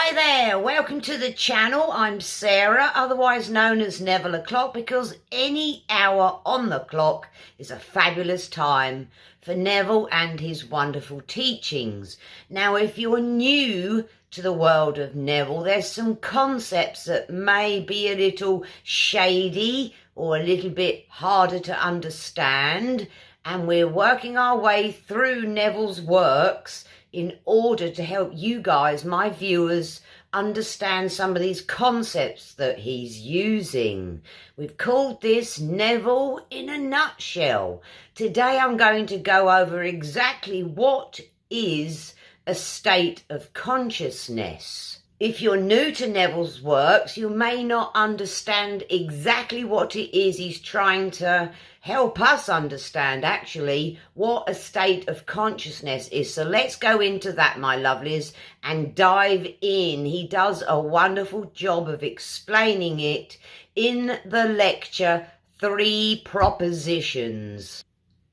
Hi there, welcome to the channel. I'm Sarah, otherwise known as Neville O'Clock, because any hour on the clock is a fabulous time for Neville and his wonderful teachings. Now, if you're new to the world of Neville, there's some concepts that may be a little shady or a little bit harder to understand, and we're working our way through Neville's works in order to help you guys, my viewers, understand some of these concepts that he's using. We've called this Neville in a nutshell. Today I'm going to go over exactly what is a state of consciousness. If you're new to Neville's works, you may not understand exactly what it is he's trying to help us understand, actually, what a state of consciousness is. So let's go into that, my lovelies, and dive in. He does a wonderful job of explaining it in the lecture, 3 Propositions,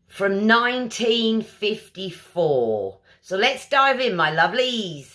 from 1954. So let's dive in, my lovelies.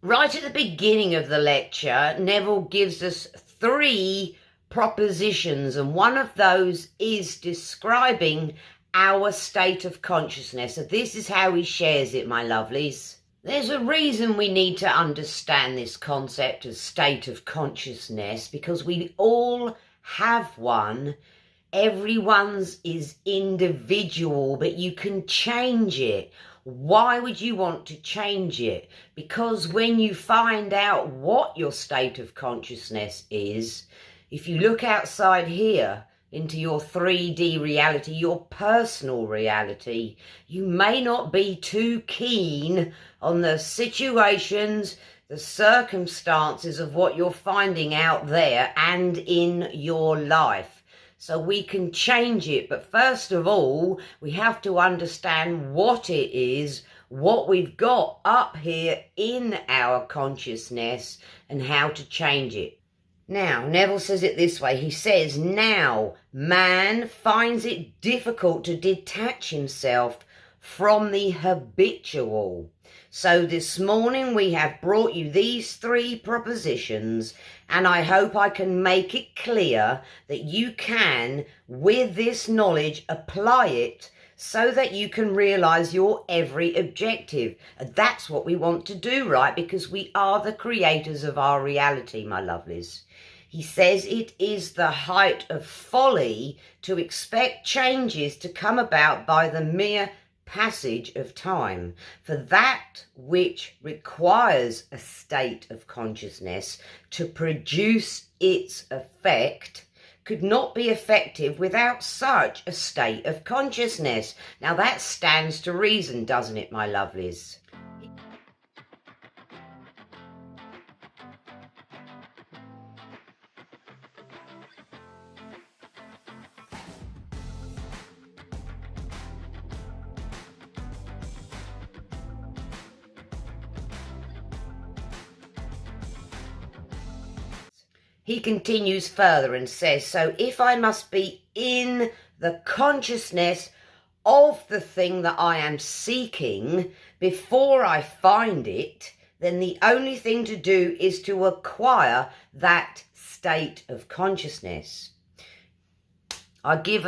Right at the beginning of the lecture, Neville gives us 3 propositions, and one of those is describing our state of consciousness. So this is how he shares it, my lovelies. There's a reason we need to understand this concept of state of consciousness, because we all have one. Everyone's is individual, but you can change it. Why would you want to change it? Because when you find out what your state of consciousness is, if you look outside here into your 3D reality, your personal reality, you may not be too keen on the situations, the circumstances of what you're finding out there and in your life. So we can change it, but first of all, we have to understand what it is, what we've got up here in our consciousness, and how to change it. Now, Neville says it this way. He says, now, man finds it difficult to detach himself from the habitual. So this morning we have brought you these 3 propositions, and I hope I can make it clear that you can, with this knowledge, apply it so that you can realize your every objective. And that's what we want to do, right? Because we are the creators of our reality, my lovelies. He says it is the height of folly to expect changes to come about by the mere passage of time, for that which requires a state of consciousness to produce its effect could not be effective without such a state of consciousness. Now that stands to reason, doesn't it, my lovelies? He continues further and says, so if I must be in the consciousness of the thing that I am seeking before I find it, then the only thing to do is to acquire that state of consciousness. I give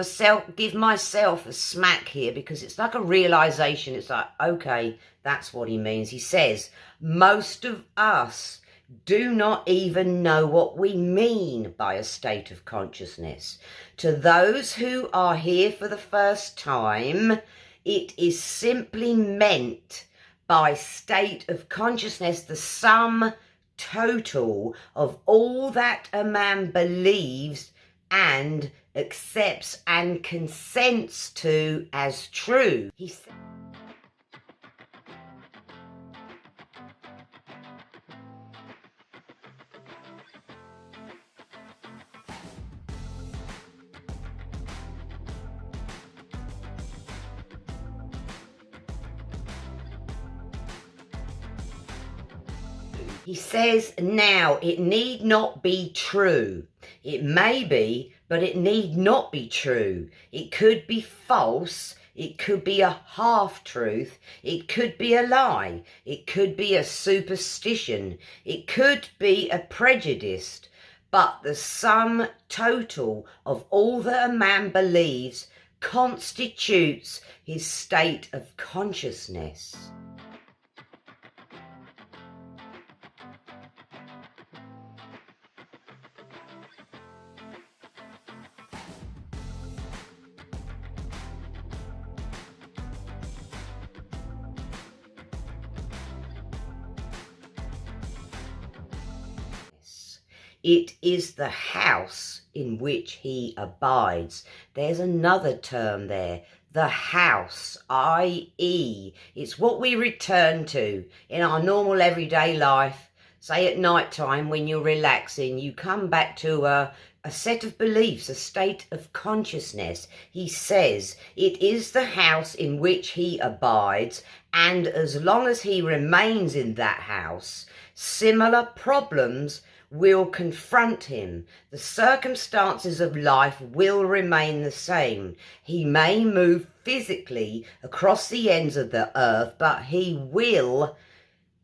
myself a smack here because it's like a realization. It's like, okay, that's what he means. He says, most of us do not even know what we mean by a state of consciousness. To those who are here for the first time, it is simply meant by state of consciousness the sum total of all that a man believes and accepts and consents to as true. He said, He says, now, it need not be true. It may be, but it need not be true. It could be false. It could be a half-truth. It could be a lie. It could be a superstition. It could be a prejudice. But the sum total of all that a man believes constitutes his state of consciousness. It is the house in which he abides. There's another term there, the house, i.e. it's what we return to in our normal everyday life. Say at night time when you're relaxing, you come back to a set of beliefs, a state of consciousness. He says it is the house in which he abides, and as long as he remains in that house, similar problems will confront him. The circumstances of life will remain the same. He may move physically across the ends of the earth, but he will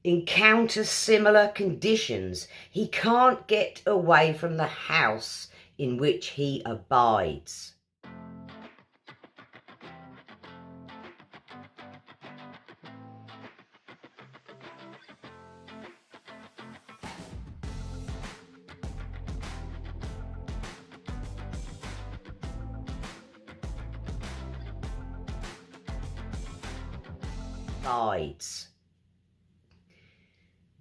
encounter similar conditions. He can't get away from the house in which he abides.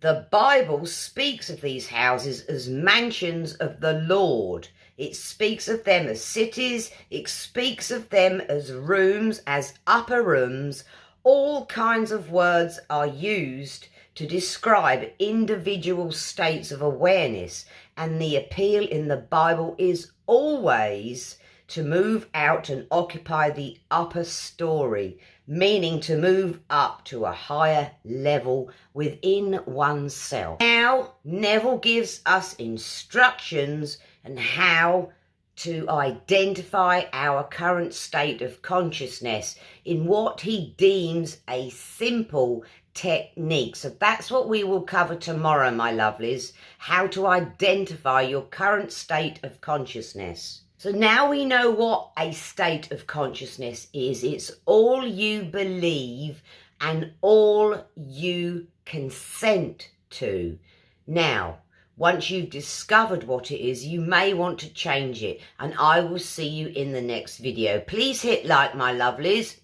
The Bible speaks of these houses as mansions of the Lord. It speaks of them as cities. It speaks of them as rooms, as upper rooms. All kinds of words are used to describe individual states of awareness. And the appeal in the Bible is always to move out and occupy the upper story, meaning to move up to a higher level within oneself. Now, Neville gives us instructions on how to identify our current state of consciousness in what he deems a simple technique. So that's what we will cover tomorrow, my lovelies, how to identify your current state of consciousness. So now we know what a state of consciousness is. It's all you believe and all you consent to. Now, once you've discovered what it is, you may want to change it, and I will see you in the next video. Please hit like, my lovelies.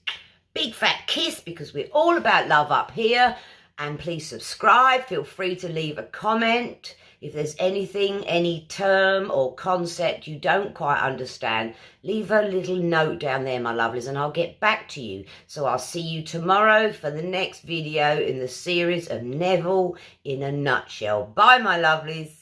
Big fat kiss, because we're all about love up here. And please subscribe. Feel free to leave a comment. If there's anything, any term or concept you don't quite understand, leave a little note down there, my lovelies, and I'll get back to you. So I'll see you tomorrow for the next video in the series of Neville in a Nutshell. Bye, my lovelies.